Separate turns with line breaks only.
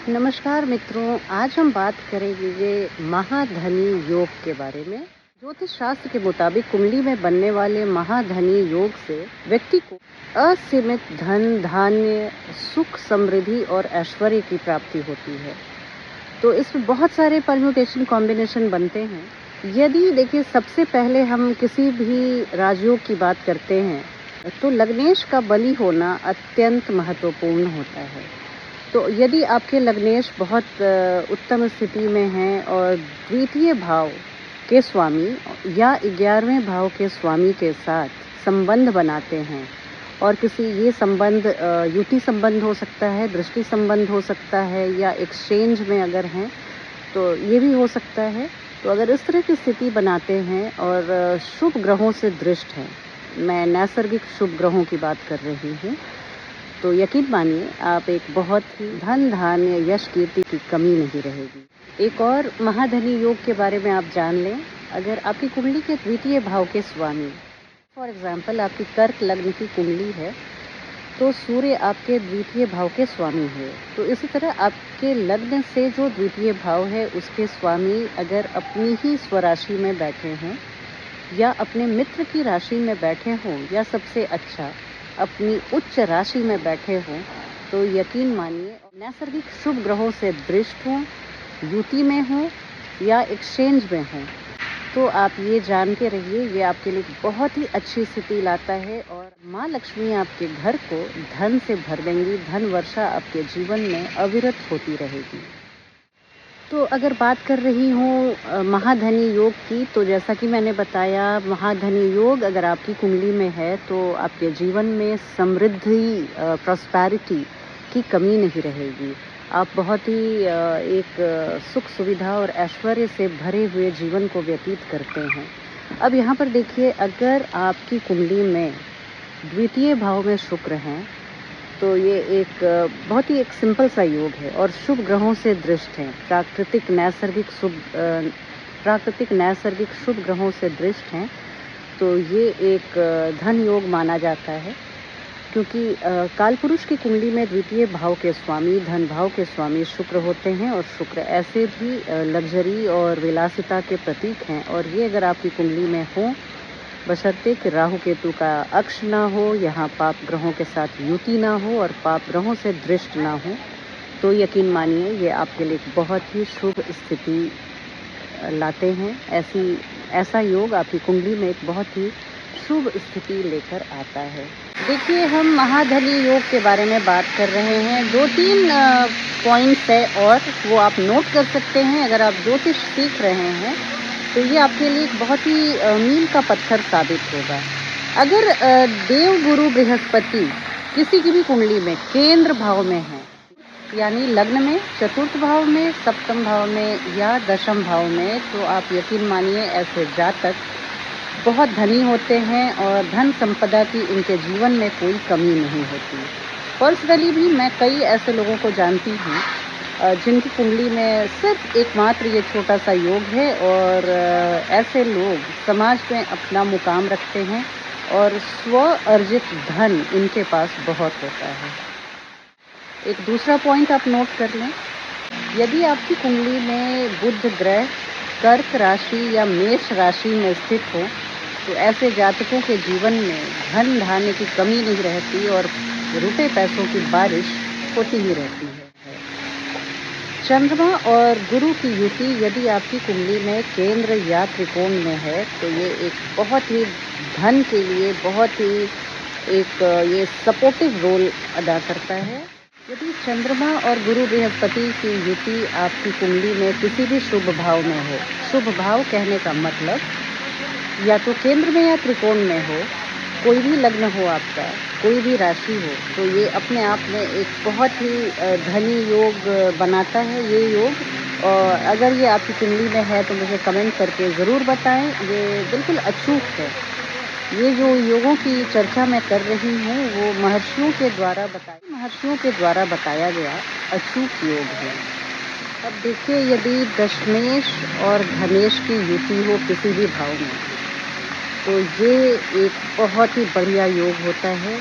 नमस्कार मित्रों, आज हम बात करेंगे महाधनी योग के बारे में। ज्योतिष शास्त्र के मुताबिक कुंडली में बनने वाले महाधनी योग से व्यक्ति को असीमित धन, धान्य, सुख, समृद्धि और ऐश्वर्य की प्राप्ति होती है। तो इसमें बहुत सारे परम्यूटेशन कॉम्बिनेशन बनते हैं। यदि देखिए, सबसे पहले हम किसी भी राजयोग की बात करते हैं तो लग्नेश का बली होना अत्यंत महत्वपूर्ण होता है। तो यदि आपके लग्नेश बहुत उत्तम स्थिति में हैं और द्वितीय भाव के स्वामी या 11वें भाव के स्वामी के साथ संबंध बनाते हैं और किसी ये संबंध युति संबंध हो सकता है, दृष्टि संबंध हो सकता है, या एक्सचेंज में अगर हैं तो ये भी हो सकता है। तो अगर इस तरह की स्थिति बनाते हैं और शुभ ग्रहों से दृष्ट हैं, मैं नैसर्गिक शुभ ग्रहों की बात कर रही हूँ, तो यकीन मानिए आप एक बहुत ही धन, धान्य, यश, कीर्ति की कमी नहीं रहेगी। एक और महाधनी योग के बारे में आप जान लें। अगर आपकी कुंडली के द्वितीय भाव के स्वामी, फॉर एग्जाम्पल आपकी कर्क लग्न की कुंडली है तो सूर्य आपके द्वितीय भाव के स्वामी है, तो इसी तरह आपके लग्न से जो द्वितीय भाव है उसके स्वामी अगर अपनी ही स्वराशि में बैठे हों या अपने मित्र की राशि में बैठे हों, या सबसे अच्छा अपनी उच्च राशि में बैठे हों, तो यकीन मानिए नैसर्गिक शुभ ग्रहों से दृष्ट हों, युति में हों या एक्सचेंज में हों, तो आप ये जान के रहिए ये आपके लिए बहुत ही अच्छी स्थिति लाता है और माँ लक्ष्मी आपके घर को धन से भर देंगी। धन वर्षा आपके जीवन में अविरत होती रहेगी। तो अगर बात कर रही हूँ महाधनी योग की, तो जैसा कि मैंने बताया, महाधनी योग अगर आपकी कुंडली में है तो आपके जीवन में समृद्धि, प्रॉस्पेरिटी की कमी नहीं रहेगी। आप बहुत ही एक सुख सुविधा और ऐश्वर्य से भरे हुए जीवन को व्यतीत करते हैं। अब यहाँ पर देखिए, अगर आपकी कुंडली में द्वितीय भाव में शुक्र हैं तो ये एक बहुत ही एक सिंपल सा योग है और शुभ ग्रहों से दृष्ट हैं। प्राकृतिक नैसर्गिक शुभ ग्रहों से दृष्ट हैं, तो ये एक धन योग माना जाता है, क्योंकि कालपुरुष की कुंडली में द्वितीय भाव के स्वामी, धन भाव के स्वामी शुक्र होते हैं और शुक्र ऐसे भी लग्जरी और विलासिता के प्रतीक हैं। और ये अगर आपकी कुंडली में हो, बशर्ते कि राहु केतु का अक्ष ना हो, यहाँ पाप ग्रहों के साथ युति ना हो और पाप ग्रहों से दृष्ट ना हो, तो यकीन मानिए ये आपके लिए बहुत ही शुभ स्थिति लाते हैं। ऐसा योग आपकी कुंडली में एक बहुत ही शुभ स्थिति लेकर आता है। देखिए, हम महाधनी योग के बारे में बात कर रहे हैं। 2-3 पॉइंट्स है और वो आप नोट कर सकते हैं। अगर आप ज्योतिष सीख रहे हैं तो ये आपके लिए एक बहुत ही मील का पत्थर साबित होगा। अगर देव गुरु बृहस्पति किसी की भी कुंडली में केंद्र भाव में है, यानी लग्न में, चतुर्थ भाव में, सप्तम भाव में या दशम भाव में, तो आप यकीन मानिए ऐसे जातक बहुत धनी होते हैं और धन संपदा की इनके जीवन में कोई कमी नहीं होती। पर्सनली भी मैं कई ऐसे लोगों को जानती हूँ जिनकी कुंडली में सिर्फ एकमात्र ये छोटा सा योग है और ऐसे लोग समाज में अपना मुकाम रखते हैं और स्व अर्जित धन इनके पास बहुत होता है। एक दूसरा पॉइंट आप नोट कर लें। यदि आपकी कुंडली में बुध ग्रह कर्क राशि या मेष राशि में स्थित हो, तो ऐसे जातकों के जीवन में धन धान्य की कमी नहीं रहती और रुपए पैसों की बारिश होती ही रहती है। चंद्रमा और गुरु की युति यदि आपकी कुंडली में केंद्र या त्रिकोण में है, तो ये एक बहुत ही धन के लिए बहुत ही एक ये सपोर्टिव रोल अदा करता है। यदि चंद्रमा और गुरु बृहस्पति की युति आपकी कुंडली में किसी भी शुभ भाव में हो, शुभ भाव कहने का मतलब या तो केंद्र में या त्रिकोण में हो, कोई भी लग्न हो आपका, कोई भी राशि हो, तो ये अपने आप में एक बहुत ही धनी योग बनाता है ये योग। और अगर ये आपकी कुंडली में है तो मुझे कमेंट करके ज़रूर बताएं। ये बिल्कुल अचूक है। ये जो योगों की चर्चा मैं कर रही हूँ वो महर्षियों के द्वारा बताया गया अचूक योग है। अब देखिए, यदि दशमेश और धनेश की युति हो किसी भी भाव में, तो ये एक बहुत ही बढ़िया योग होता है।